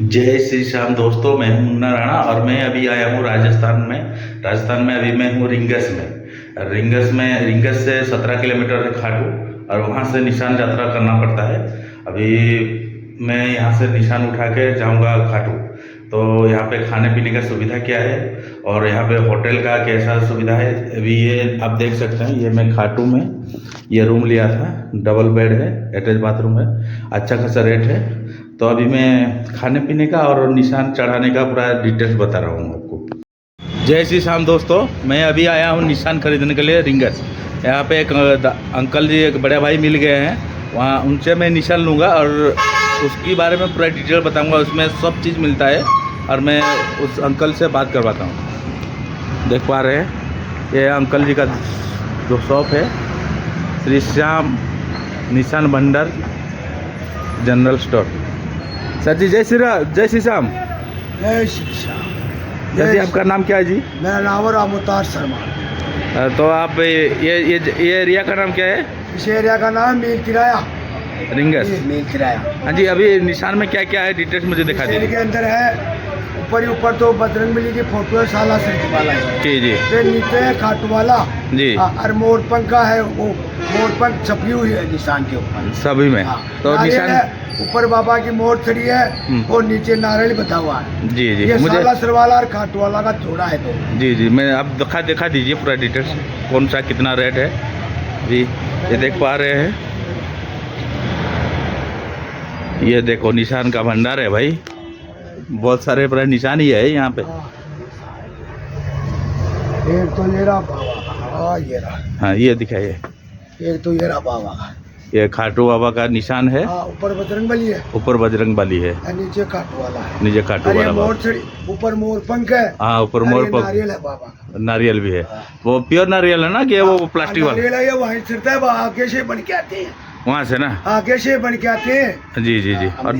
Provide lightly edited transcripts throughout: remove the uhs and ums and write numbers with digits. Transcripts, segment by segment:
जय श्री श्याम दोस्तों, मैं हूं मुन्ना राणा और मैं अभी आया हूं राजस्थान में अभी मैं हूं रिंगस से 17 किलोमीटर है खाटू और वहां से निशान यात्रा करना पड़ता है। अभी मैं यहां से निशान उठा के जाऊंगा खाटू। तो यहाँ पे खाने पीने का सुविधा क्या है और यहाँ पे होटल का कैसा सुविधा है, अभी ये आप देख सकते हैं। ये मैं खाटू में ये रूम लिया था, डबल बेड है, अटैच बाथरूम है, अच्छा खासा रेट है। तो अभी मैं खाने पीने का और निशान चढ़ाने का पूरा डिटेल्स बता रहा हूँ आपको। जय श्री श्याम दोस्तों, मैं अभी आया हूँ निशान खरीदने के लिए रिंगस। यहाँ पे एक अंकल जी, एक बड़े भाई मिल गए हैं, वहाँ उनसे मैं निशान लूँगा और उसके बारे में पूरा डिटेल बताऊँगा। उसमें सब चीज़ मिलता है और मैं उस अंकल से बात करवाता हूँ। देख पा रहे हैं ये अंकल जी का जो शॉप है, श्री श्याम निशान भंडार जनरल स्टोर। सर जी जय श्री श्याम। जय श्री श्याम। सर जी आपका नाम क्या है जी? मेरा नाम है रामोतार शर्मा। तो आप ये एरिया का नाम क्या है? इस एरिया का नाम मील किराया रिंगस। मील किराया। हाँ जी, अभी निशान में क्या क्या है डिटेल्स मुझे दिखा दीजिए। के अंदर है ऊपर तो बजरंगबली की फोटो है, साला सिर वाला है जी जी। फिर नीचे है खाटू वाला जी। और मोरपंख का है, वो मोरपंख छपी हुई है निशान के ऊपर सभी में। तो निशान ऊपर बाबा की मोर छड़ी है और नीचे नारियल बता हुआ है। जी जी। ये मुझे साला सिर वाला और खाटू वाला का जोड़ा है। तो जी जी, मैं आप दिखा दीजिए पूरा डिटेल्स, कौन सा कितना रेट है जी। ये देख पा रहे हैं, ये देखो निशान का भंडार है भाई, बहुत सारे पूरा निशान ही है यहाँ पे। एक तो ये रहा बाबा, ये रहा। हाँ ये दिखाइए। एक तो ये रहा बाबा का, ये खाटू बाबा का निशान है। ऊपर बजरंगबली है, ऊपर बजरंगबली है, नीचे खाटू वाला है। नीचे खाटू वाला मोर छड़ी, ऊपर मोर पंख है। हाँ ऊपर मोर पंख, नारियल है बाबा का। नारियल भी है। वो प्योर नारियल है ना कि वो प्लास्टिक वाला? नारियल है, ये वहीं चढ़ता है, आगे से बन के आते हैं, वहाँ से ना आगे से बन के आते हैं। जी जी जी। और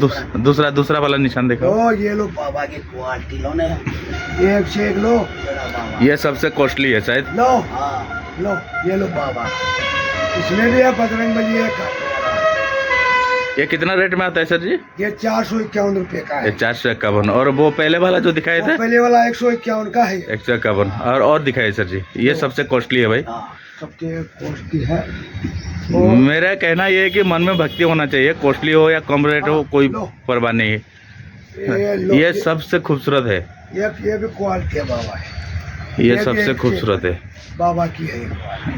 दूसरा वाला निशान देखो। ओ ये लो बाबा की क्वालिटी लो ने, एक से एक लो। ये सबसे कॉस्टली है शायद। लो लो ये लो बाबा, इसमें भी है बजरंगबली है, खाटू वाला है। ये कितना रेट में आता है सर जी? ये 451 रुपए का है। ये 451। और वो पहले वाला जो दिखाए थे? पहले वाला 151 का है। 151। और दिखाए सर जी, ये सबसे कॉस्टली है भाई। सबसे कॉस्टली है। मेरा कहना ये है कि मन में भक्ति होना चाहिए, कॉस्टली हो या कम रेट हो कोई परवाह नहीं है। ये सबसे खूबसूरत है, ये भी क्वालिटी है बाबा है, ये सबसे खूबसूरत है बाबा की है।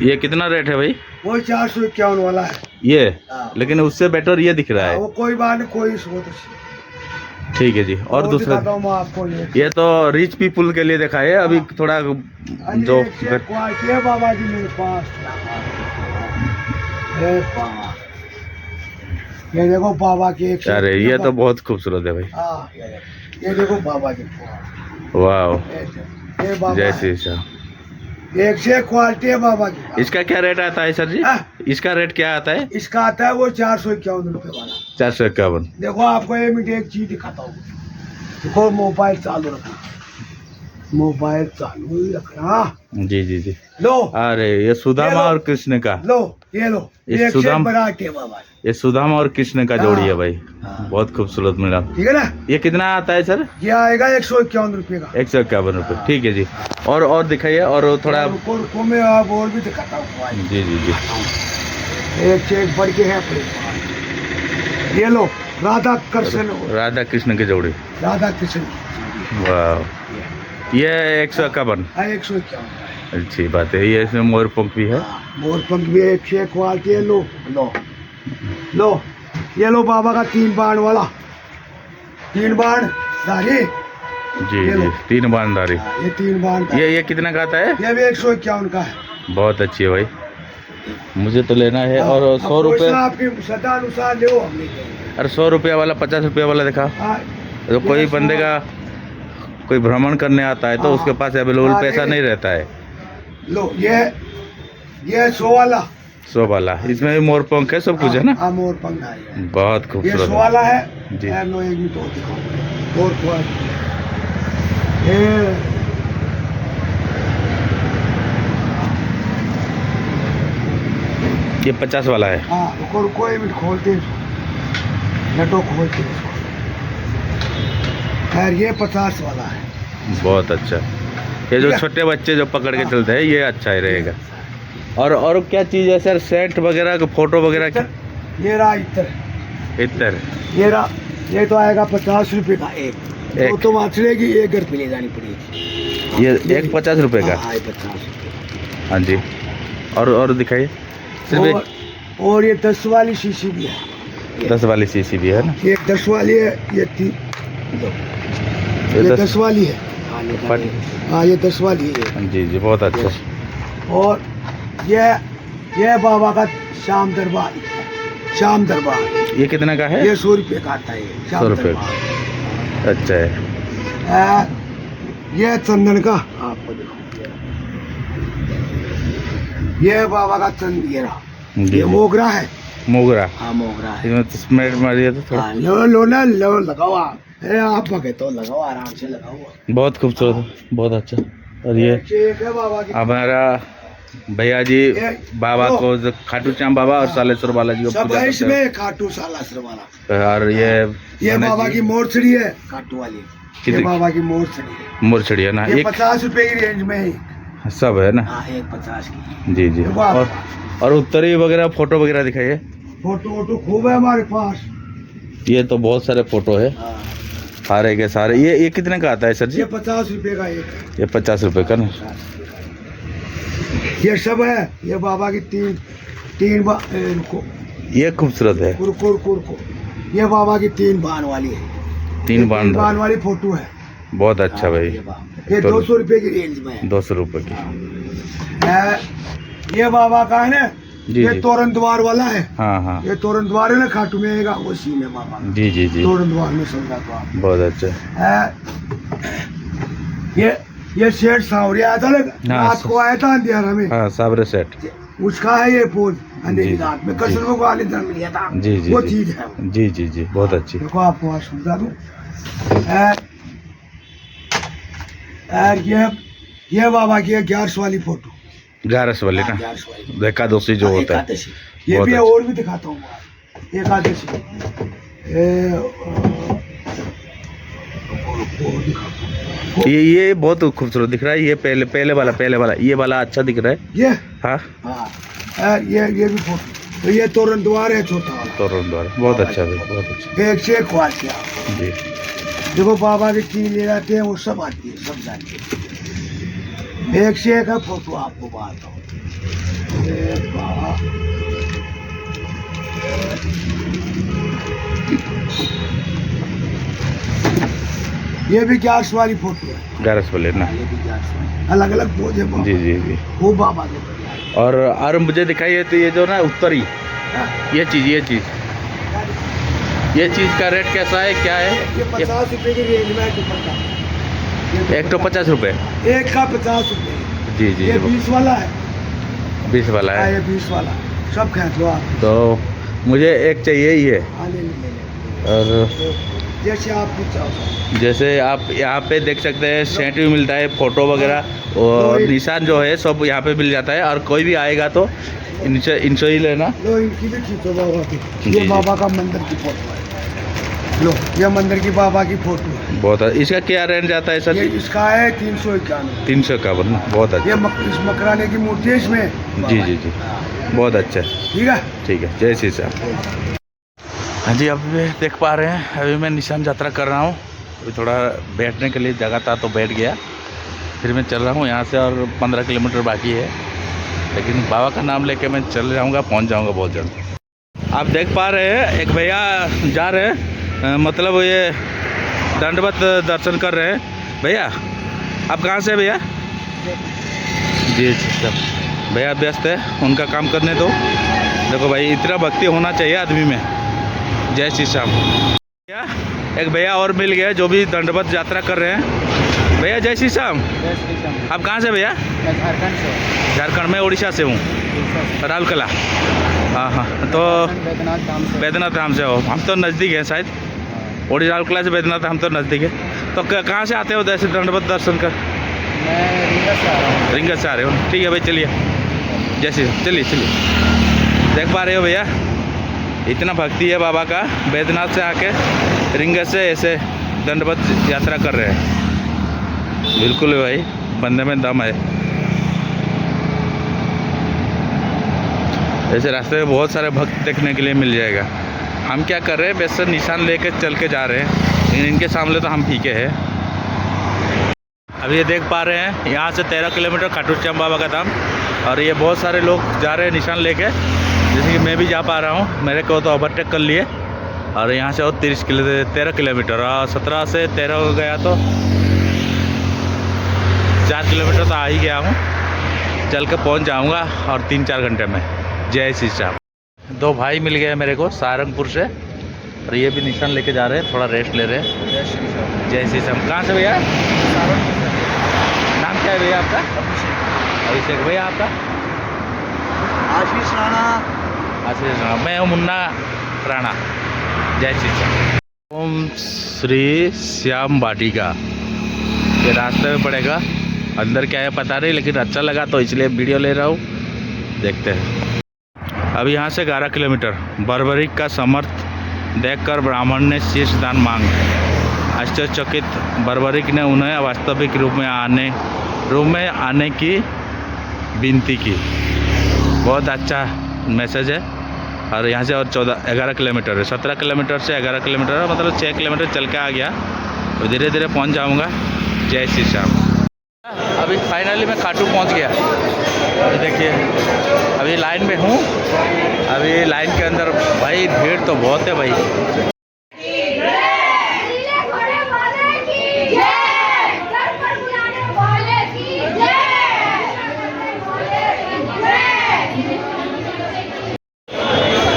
ये कितना रेट है भाई? वो 451 वाला है ये, लेकिन उससे बेटर ये दिख रहा है। वो कोई बात नहीं, कोई सोच। ठीक है जी। और दूसरा आपको ये तो रिच पीपुल के लिए देखा है, अभी थोड़ा जो क्वालिटी है बाबा जी मेरे पास। ये देखो बाबा की एक। अरे ये तो बहुत खूबसूरत है भाई। ये देखो बाबा की, वाह जय श्री श्याम। एक से क्वालिटी है बाबा की। इसका क्या रेट आता है सर जी? इसका रेट क्या आता है? इसका आता है वो 451 रुपए वाला। 451। देखो आपको एक चीज दिखाता हूँ। देखो मोबाइल चालू रखना, मोबाइल चालू ही रखना। जी जी जी। लो, अरे ये सुदामा और कृष्ण का, लो ये लो, ये सुदामा, ये सुदामा और कृष्ण का जोड़ी है भाई। बहुत खूबसूरत मिला, ठीक है ना। ये कितना आता है सर? ये आएगा 151 रुपए का। 151 रुपए, ठीक है जी। और दिखाइए, और थोड़ा रुको मैं आप और भी दिखाता हूँ। जी जी जी। एक से एक बढ़ के है। ये लो राधा कृष्ण की जोड़ी। राधा कृष्ण, वाह। ये 151। 151 अच्छी बात है। ये इसमें मोर पंख भी है। मोर पंख भी एक से क्वालिटी है। लो लो लो, ये लो बाबा का 3 बाण वाला, 3 बाण धारी। जी जी, 3 बाणधारी। ये 3 बाण। ये कितना का आता है? ये भी 151 का है। बहुत अच्छी है भाई, मुझे तो लेना है। और 100 रुपये आपकी श्रद्धा अनुसार लो। अरे 100 रुपया वाला, 50 रुपया वाला देखा। तो कोई बंदे का कोई भ्रमण करने आता है तो उसके पास अवेलेबल पैसा नहीं रहता है। लो ये 100 वाला, इसमें भी मोर पंख है, सब कुछ है ना। हाँ मोर पंख है, बहुत खूबसूरत। ये 100 वाला है जी। लो एक मिनट और दिखाओ। और ये 50 वाला है। हाँ रुको एक मिनट, खोलते हैं, खोलते हैं। खैर ये 50 वाला है। बहुत अच्छा। ये जो ठीक है। छोटे बच्चे जो पकड़ के हाँ। चलते हैं ये अच्छा ही रहेगा। और क्या चीज़ है सर, सेंट वगैरह का फोटो वगैरह की? ये रहा इतर, इतर ये रहा, ये तो आएगा 50 रुपए का एक। एक। वो तो माछले की एक घर पे ले जानी पड़ेगी। ये एक 50 रुपए का? हाँ, ये 50 रुपए। हाँ जी। और दिखाइए सिर्फ और ये 10 वाली शीशी भी है। 10 वाली सीसी भी है ना? ये 10 वाली है, ये ये 10 वाली है। हाँ ये 10 वाली है। जी जी, बहुत अच्छा। और ये बाबा का शाम दरबार, शाम दरबार ये कितने का है? ये 100 रुपये का आता है। 100 रुपये। अच्छा है। ये चंदन का आपको देखो, ये बाबा का चंदन, ये रहा। जी, ये मोगरा है। मोगरा। हाँ मोगरा है। इसमें स्मेल मारिए तो थोड़ा। हाँ, लो ना, लो लगाओ आप। अरे आप पके तो लगाओ, आराम से लगाओ। बहुत खूबसूरत है, बहुत अच्छा। और ये एक है बाबा की। हमारा भैया जी बाबा को खाटू श्याम बाबा और सालेश्वर बालाजी को सब पूजा है करते हैं। इसमें, खाटू सालासर वाला। और ये गणेश बाबा जी की मोरछड़ी है, खाटू वाली। ये कितनी? बाबा की मोरछड़ी है। मुरछड़ी है ना? ये एक 50 रुपए की रेंज में है। सब है ना? हाँ, एक 50 की। जी जी। देखो आप। और उत्तरी वगैरह फोटो वगैरह दिखाइए। फोटो वोटो खूब है हमारे पास। ये तो बहुत सारे फोटो है, हाँ। सारे के सारे। ये कितने का आता है सर जी? ये 50 रुपए का एक। ये 50 रुपए का ना? ये सब है। ये बाबा की तीन रुको, ये खूबसूरत है। रुको। ये बाबा की 3 बाण वाली है। 3 बाण वाली फोटो है। बहुत अच्छा भाई। ये 200 रुपए की रेंज में है। 200 रुपए की। ये बाबा का है ना, जी ये जी। तोरण द्वार वाला है। हाँ हाँ। ये तोरण द्वार है ना, खाटू में आएगा उसी में बाबा का। जी जी जी, तोरण द्वार में समझा तो आप। बहुत अच्छा। ये सेठ सांवरिया आया था ना, हाँ, रात को आया था अंधेरा में। हाँ, साबरे सेट। उसका है ये पोज, अंधेरी जी, रात में जी। कसरतों को आले धर्म लिया था। जी जी वो जी। चीज है। जी जी जी, बहुत अच्छी। देखो आपको आज सुविधा दूं। ये बाबा की 11 वाली फोटो। 11 वाली ना? 11 वाली एकादशी जो होता है। एकादशी। ये बहुत भी है, अच्छा। और भी दिखाता हूँ एकादशी। ये बहुत खूबसूरत दिख रहा है। ये पहले वाला ये वाला अच्छा दिख रहा है। ये हाँ, हाँ, ये भी फोटो। तो ये तोरण द्वार है छोटा वाला। तोरण द्वारा बहुत अच्छा भाई, बहुत अच्छा। एक से एक क्वालिटी जी। देखो बाबा की चीज ले जाते हैं, वो सब आती है, सब जाती है। एक से एक है फोटो, आपको बात हो। ये भी 11 वाली फोटो है। 11 वाले ना? ये भी 11 वाली, अलग अलग पोज है बाबा। जी जी जी। वो बाबा के। और मुझे दिखाइए तो ये जो ना उत्तरी, ये चीज़ का रेट कैसा है, क्या है? ये 50 रुपए की रेंज में है दुपट्टा। एक तो 50 रुपए, एक का 50 रुपए। जी जी ये जी। 20 वाला है। 20 वाला हाँ, है। ये 20 वाला सब खींच लो आप। तो मुझे एक चाहिए ही है। हाँ, ले। और जैसे आपकी चाहो। जैसे आप यहाँ पे देख सकते हैं, सेंट भी मिलता है, फोटो वगैरह और निशान जो है सब यहाँ पे मिल जाता है। और कोई भी आएगा तो इनसे ही लेना। लो इनकी भी खींचो बाबा की। जी, ये जी। बाबा का मंदिर की फोटो है। लो ये मंदिर की बाबा की फोटो है। बहुत अच्छा। इसका क्या रेंज आता है सर? ये इसका है 391। 351 ना? बहुत ये अच्छा। इस मकराने की मूर्ति है इसमें। जी जी जी, बहुत अच्छा। ठीक है। ठीक है, जय श्री राम। हाँ जी, अभी भी देख पा रहे हैं, अभी मैं निशान यात्रा कर रहा हूँ। अभी थोड़ा बैठने के लिए जगह था तो बैठ गया, फिर मैं चल रहा हूँ यहाँ से। और 15 किलोमीटर बाकी है, लेकिन बाबा का नाम लेके मैं चल जाऊँगा, पहुँच जाऊँगा बहुत जल्द। आप देख पा रहे हैं एक भैया जा रहे हैं, मतलब ये दंडवत दर्शन कर रहे हैं। भैया आप कहाँ से हैं भैया? जी सब भैया व्यस्त है, उनका काम करने दो। देखो भाई, इतना भक्ति होना चाहिए आदमी में। जय श्री श्याम। भैया एक भैया और मिल गया जो भी दंडवत यात्रा कर रहे हैं। भैया जय श्री श्याम। आप कहाँ से भैया? झारखंड से। झारखंड में, उड़ीसा से हूँ, राउरकेला। हाँ हाँ, तो बैद्यनाथ धाम से हो? हम तो नज़दीक है शायद, उड़ीसा राउरकेला से बैद्यनाथ हम तो नज़दीक है। तो कहाँ से आते हो जैसे दंडवत दर्शन कर? मैं रिंगस से आ रहा हूँ। रिंगस से आ रहे हो? ठीक है भाई, चलिए जैसे चलिए। देख पा रहे हो भैया, इतना भक्ति है बाबा का। बैद्यनाथ से आके रिंगस से ऐसे दंडवत यात्रा कर रहे हैं। बिल्कुल भाई, बंदे में दम है। ऐसे रास्ते में बहुत सारे भक्त देखने के लिए मिल जाएगा। हम क्या कर रहे हैं, वैसे निशान लेके चल के जा रहे हैं, लेकिन इनके सामने तो हम फीके हैं। अभी ये देख पा रहे हैं, यहाँ से 13 किलोमीटर खाटू श्याम बाबा का धाम, और ये बहुत सारे लोग जा रहे हैं निशान लेके, जैसे कि मैं भी जा पा रहा हूँ। मेरे को तो ओवरटेक कर लिए, और यहाँ से और 13 किलोमीटर, और 17 से 13 हो गया तो 4 किलोमीटर तो आ ही गया हूँ। चल के पहुँच जाऊँगा और 3-4 घंटे में। जय श्री श्याम। 2 भाई मिल गए मेरे को सारंगपुर से, और ये भी निशान लेके जा रहे हैं, थोड़ा रेस्ट ले रहे हैं। जय श्री श्याम। कहाँ से भैया? नाम क्या है भैया आपका? अभिषेक। भैया आपका? आशीष राणा। आशीष राणा। मैं हूँ मुन्ना राणा। जय श्री श्याम। ओम श्री श्याम वाटिका, ये रास्ते में पड़ेगा। अंदर क्या है पता नहीं, लेकिन अच्छा लगा तो इसलिए वीडियो ले रहा हूँ, देखते हैं। अभी यहाँ से 11 किलोमीटर। बर्बरिक का समर्थ देखकर ब्राह्मण ने शीश दान मांग। आश्चर्यचकित बर्बरिक ने उन्हें वास्तविक रूप में आने की विनती की। बहुत अच्छा मैसेज है। और यहाँ से और 11 किलोमीटर है। 17 किलोमीटर से 11 किलोमीटर है, मतलब 6 किलोमीटर चल के आ गया। तो धीरे धीरे पहुँच जाऊँगा। जय श्री श्याम। अभी फाइनली मैं खाटू पहुँच गया। अभी देखिए, अभी लाइन में हूँ। अभी लाइन के अंदर भाई भीड़ तो बहुत है भाई।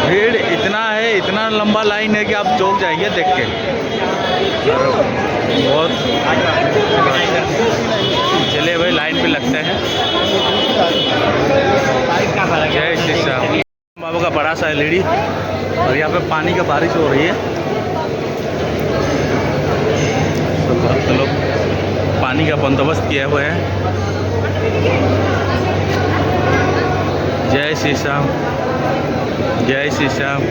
भीड़ इतना है, इतना लंबा लाइन है कि आप चौंक जाएंगे देख के। बहुत चलिए भाई, लाइन पे लगते हैं। जय श्री श्याम। बाबा का बड़ा सा एलईडी, और यहाँ पे पानी का बारिश हो रही है, तो भक्त लोग पानी का बंदोबस्त किए हुए हैं। जय श्री श्याम। जय श्री श्याम।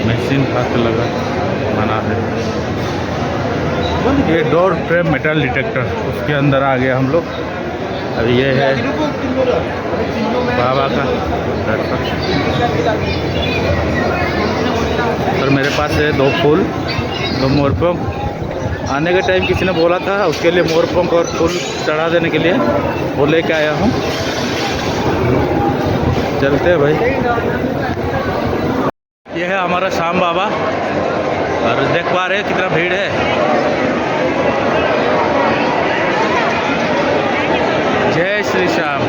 मशीन हाथ लगा बना है। ये डोर फ्रेम मेटल डिटेक्टर, उसके अंदर आ गए हम लोग। अभी ये है बाबा का दर्शन। और मेरे पास है 2 फूल, 2 मोरपंख। आने के टाइम किसी ने बोला था उसके लिए मोरपंख और फूल चढ़ा देने के लिए, वो लेके आया हूँ। चलते हैं भाई। यह है हमारा श्याम बाबा, और देख पा रहे हैं कितना भीड़ है। जय श्री श्याम।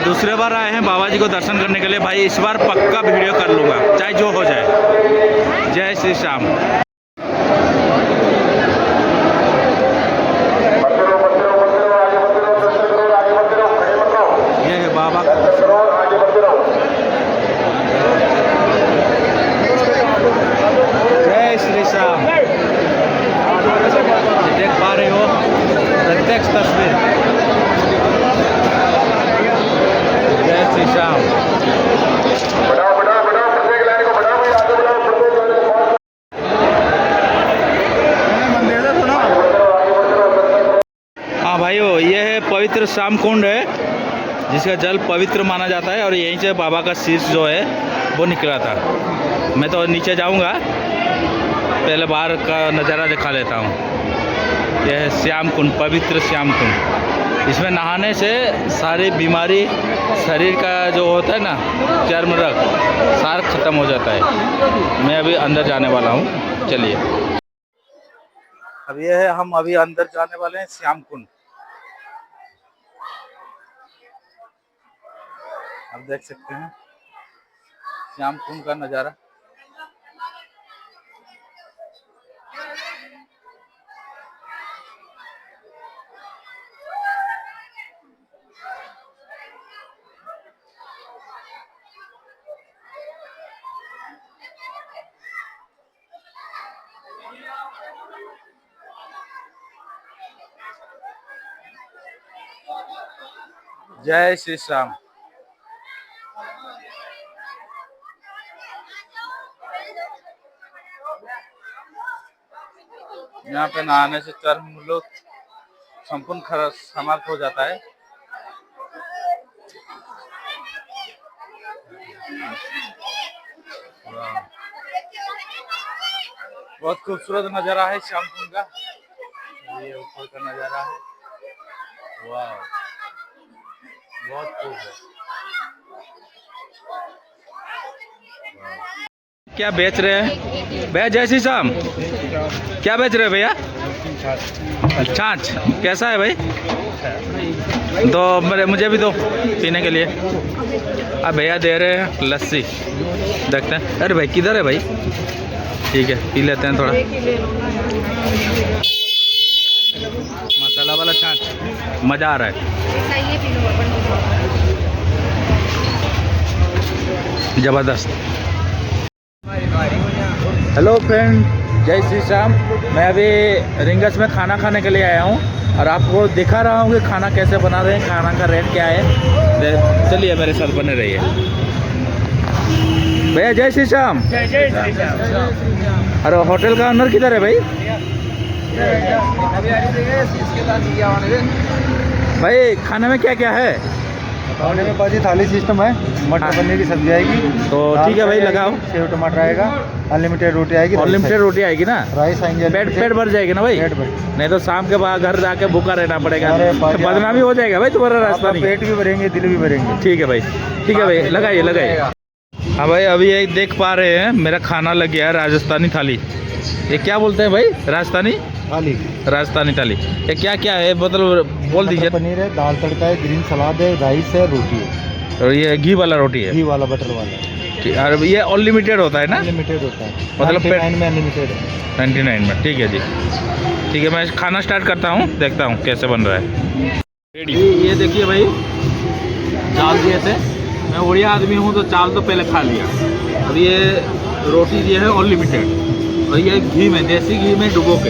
दूसरे बार आए हैं बाबा जी को दर्शन करने के लिए। भाई इस बार पक्का वीडियो कर लूँगा, चाहे जो हो जाए। जय श्री श्याम। ये है बाबा का जय श्री श्याम। देख पा रहे हो प्रत्यक्ष तस्वीर। जय श्री श्याम। भाइयों, ये है पवित्र श्याम कुंड है, जिसका जल पवित्र माना जाता है और यहीं से बाबा का शीश जो है वो निकला था। मैं तो नीचे जाऊंगा, पहले बाहर का नज़ारा दिखा लेता हूँ। यह है श्याम कुंड, पवित्र श्याम कुंड। इसमें नहाने से सारी बीमारी, शरीर का जो होता है ना चर्म रोग, सारा ख़त्म हो जाता है। मैं अभी अंदर जाने वाला हूँ, चलिए। अब ये है, हम अभी अंदर जाने वाले हैं श्याम कुंड। आप देख सकते हैं श्याम कुंड का नज़ारा। जय श्री श्याम। यहाँ पे नहाने से चर्म लोग संपूर्ण समाप्त हो जाता है। बहुत खूबसूरत नज़ारा है श्याम कुंड का। ये ऊपर का नज़ारा है, वाह, बहुत खूब है। क्या बेच रहे हैं भैया? जय श्री श्याम। क्या बेच रहे हैं भैया? छाछ कैसा है भाई? तो मुझे भी दो पीने के लिए। अब भैया दे रहे हैं लस्सी, देखते हैं। अरे भाई किधर है भाई? ठीक है, पी लेते हैं थोड़ा। मसाला वाला छाछ, मज़ा आ रहा है। ज़बरदस्त। हेलो फ्रेंड, जय श्री श्याम। मैं अभी रिंगस में खाना खाने के लिए आया हूँ और आपको दिखा रहा हूँ कि खाना कैसे बना रहे हैं, खाना का रेट क्या है। चलिए मेरे साथ बने रहिए। भैया जय श्री श्याम। जय जय श्री श्याम। अरे होटल का ऑनर किधर है भाई? भाई खाने में क्या क्या है? खाने में बाजी थाली सिस्टम है, मटर पनीर की सब्जी आएगी। तो ठीक है भाई, लगाओ। सेव टमाटर आएगा, अनलिमिटेड रोटी आएगी। अनलिमिटेड रोटी आएगी ना? राइस आएंगे। पेट भर जाएगी ना भाई? पेट भर। नहीं तो शाम के बाद घर जाके भूखा रहना पड़ेगा, तो बदनामी हो जाएगा भाई तुम्हारा रास्ता। पेट भी भरेंगे, दिल भी भरेंगे। ठीक है भाई, ठीक है भाई, लगाइए लगाइए। हाँ भाई, अभी एक देख पा रहे हैं मेरा खाना लग गया है, राजस्थानी थाली। ये क्या बोलते हैं भाई? राजस्थानी थाली। राजस्थानी थाली। ये क्या क्या है मतलब बोल दीजिए। पनीर है, दाल तड़का है, ग्रीन सलाद है, राइस है, रोटी है। और ये घी वाला रोटी है? घी वाला, बटर वाला। और ये अनलिमिटेड होता है ना? अनलिमिटेड होता है, मतलब 99 में अनलिमिटेड है। 99 में, ठीक है जी। ठीक है, मैं खाना स्टार्ट करता हूँ, देखता हूँ कैसे बन रहा है। ये देखिए भाई, चावल दिए थे। मैं उड़िया आदमी हूँ तो चावल तो पहले खा लिया। अब ये रोटी दिए है अनलिमिटेड, और ये घी में, देसी घी में डुबो के,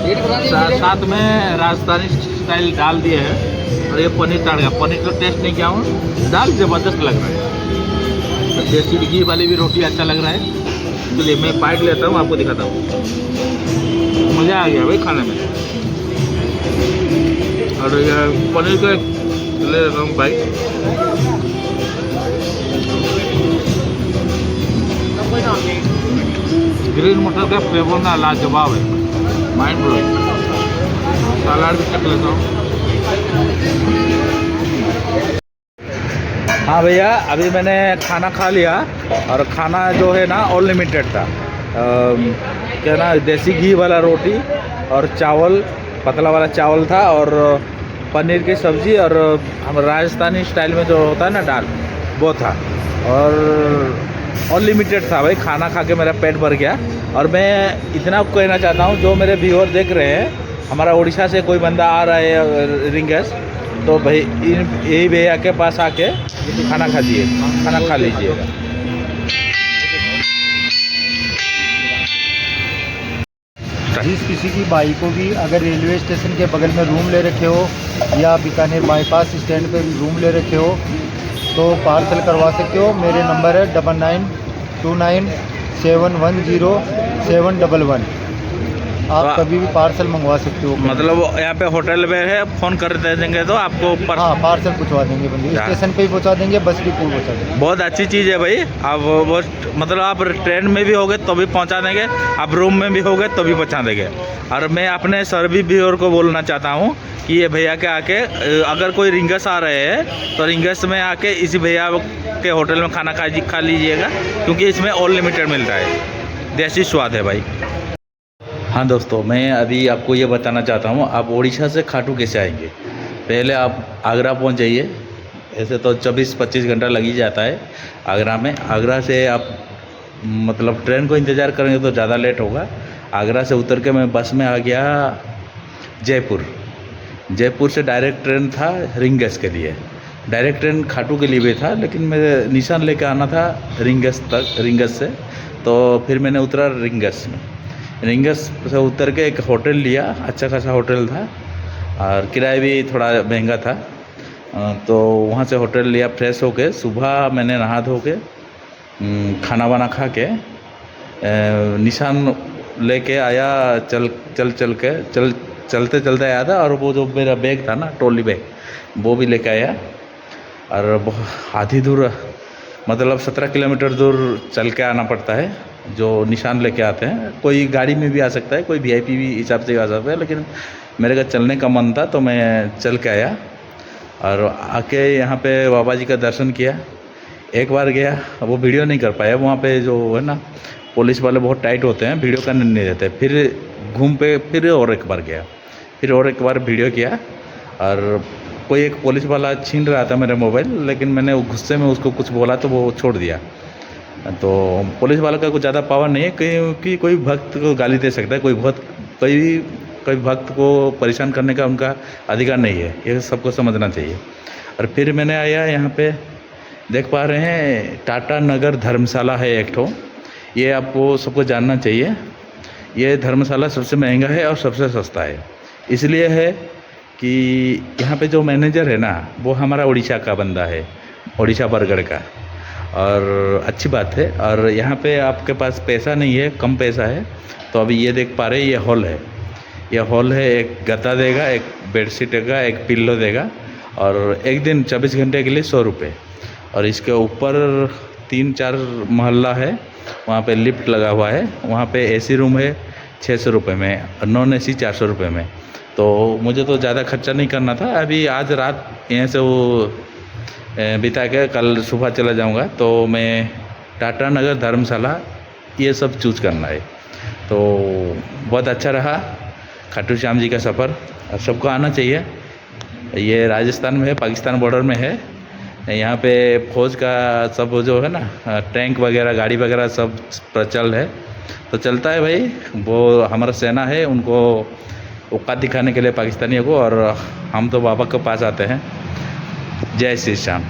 साथ में राजस्थानी स्टाइल डाल दिए हैं। और ये पनीर तड़का, पनीर का टेस्ट नहीं किया हूँ, दाल ज़बरदस्त लग रहा है। तो देसी घी वाली भी रोटी अच्छा लग रहा है। चलिए मैं बाइट लेता हूँ, आपको दिखाता हूँ। मज़ा आ गया भाई खाने में। और ये पनीर का ले लेता हूँ बाइट। ग्रीन मटर का फ्लेवर ना लाजवाब है, माइंड ब्लोइंग। सलाद भी चख लेता हूँ। हाँ भैया, अभी मैंने खाना खा लिया और खाना जो है ना अनलिमिटेड था। क्या ना, देसी घी वाला रोटी और चावल, पतला वाला चावल था, और पनीर की सब्ज़ी, और हम राजस्थानी स्टाइल में जो होता है ना दाल, वो था। और अनलिमिटेड था भाई। खाना खा के मेरा पेट भर गया। और मैं इतना कहना चाहता हूँ, जो मेरे व्यूअर देख रहे हैं, हमारा उड़ीसा से कोई बंदा आ रहा है रिंगस, तो भाई यही भैया के पास आके खाना खा लीजिएगा। जिस किसी की बाई को भी अगर रेलवे स्टेशन के बगल में रूम ले रखे हो या बीकानेर बाईपास स्टैंड पे रूम ले रखे हो तो पार्सल करवा सकते हो। मेरे नंबर है 9929710711। आप कभी भी पार्सल मंगवा सकते हो। मतलब यहाँ पे होटल में है, फ़ोन कर दे देंगे तो आपको हाँ, पार्सल पहुँचवा देंगे बंदी, स्टेशन पे ही पहुँचा देंगे, बस डिपो पहुँचा देंगे। बहुत अच्छी चीज़ है भाई। आप वो मतलब आप ट्रेन में भी होगे तो भी पहुँचा देंगे, आप रूम में भी होगे तो भी पहुँचा देंगे। और मैं अपने सर्विस व्यूअर को बोलना चाहता हूँ कि ये भैया के आके अगर कोई रिंगस आ रहे हैं तो रिंगस में आके इसी भैया के होटल में खाना खा लीजिएगा, क्योंकि इसमें ऑल लिमिटेड मिलता है, देसी स्वाद है भाई। हाँ दोस्तों, मैं अभी आपको ये बताना चाहता हूँ, आप उड़ीसा से खाटू कैसे आएंगे। पहले आप आगरा पहुँच जाइए। ऐसे तो 24-25 घंटा लग ही जाता है आगरा में। आगरा से आप मतलब ट्रेन को इंतज़ार करेंगे तो ज़्यादा लेट होगा। आगरा से उतर के मैं बस में आ गया जयपुर से डायरेक्ट ट्रेन था रिंगस के लिए। डायरेक्ट ट्रेन खाटू के लिए भी था, लेकिन मैं निशान लेके आना था रिंगस से, तो फिर मैंने उतरा रिंगस से उतर के एक होटल लिया। अच्छा खासा होटल था और किराया भी थोड़ा महंगा था। तो वहाँ से होटल लिया। फ्रेश होके सुबह मैंने नहा धो के खाना वाना खा के निशान लेके आया। चलते चलते आया था, और वो जो मेरा बैग था ना, ट्रॉली बैग, वो भी लेके आया। और आधी दूर मतलब 17 किलोमीटर दूर चल के आना पड़ता है जो निशान लेके आते हैं। कोई गाड़ी में भी आ सकता है, कोई VIP भी हिसाब से आ सकता है, लेकिन मेरे का चलने का मन था तो मैं चल के आया। और आके यहाँ पे बाबा जी का दर्शन किया। एक बार गया, वो वीडियो नहीं कर पाया, वहाँ पे जो है ना पुलिस वाले बहुत टाइट होते हैं, वीडियो करने नहीं देते। फिर घूम पे फिर और एक बार गया, फिर और एक बार वीडियो किया। और कोई एक पुलिस वाला छीन रहा था मेरा मोबाइल, लेकिन मैंने गुस्से में उसको कुछ बोला तो वो छोड़ दिया। तो पुलिस वाला का कुछ ज़्यादा पावर नहीं है, क्योंकि कोई भक्त को गाली दे सकता है, कोई भक्त को परेशान करने का उनका अधिकार नहीं है, ये सबको समझना चाहिए। और फिर मैंने आया यहाँ पे, देख पा रहे हैं टाटा नगर धर्मशाला है एक ठो, ये आपको सबको जानना चाहिए। ये धर्मशाला सबसे महंगा है और सबसे सस्ता है। इसलिए है कि यहाँ पे जो मैनेजर है ना, वो हमारा उड़ीसा का बंदा है, उड़ीसा बरगढ़ का। और अच्छी बात है। और यहाँ पे आपके पास पैसा नहीं है, कम पैसा है, तो अभी ये देख पा रहे हैं, ये हॉल है। एक गद्दा देगा, एक बेडशीट देगा, एक पिल्लो देगा, और एक दिन 24 घंटे के लिए 100 रुपये। और इसके ऊपर 3-4 महल्ला है, वहाँ पे लिफ्ट लगा हुआ है। वहाँ पे AC रूम है 600 रुपये में, और नॉन AC 400 रुपये में। तो मुझे तो ज़्यादा खर्चा नहीं करना था। अभी आज रात यहाँ से वो बिता के कल सुबह चला जाऊँगा, तो मैं टाटा नगर धर्मशाला ये सब चूज़ करना है। तो बहुत अच्छा रहा खाटू श्याम जी का सफ़र, और सबको आना चाहिए। ये राजस्थान में है, पाकिस्तान बॉर्डर में है। यहाँ पे फौज का सब जो है ना, टैंक वगैरह, गाड़ी वगैरह सब प्रचल है, तो चलता है भाई। वो हमारा सेना है, उनको औकात दिखाने के लिए पाकिस्तानियों को, और हम तो बाबा के पास आते हैं। जय श्री श्याम।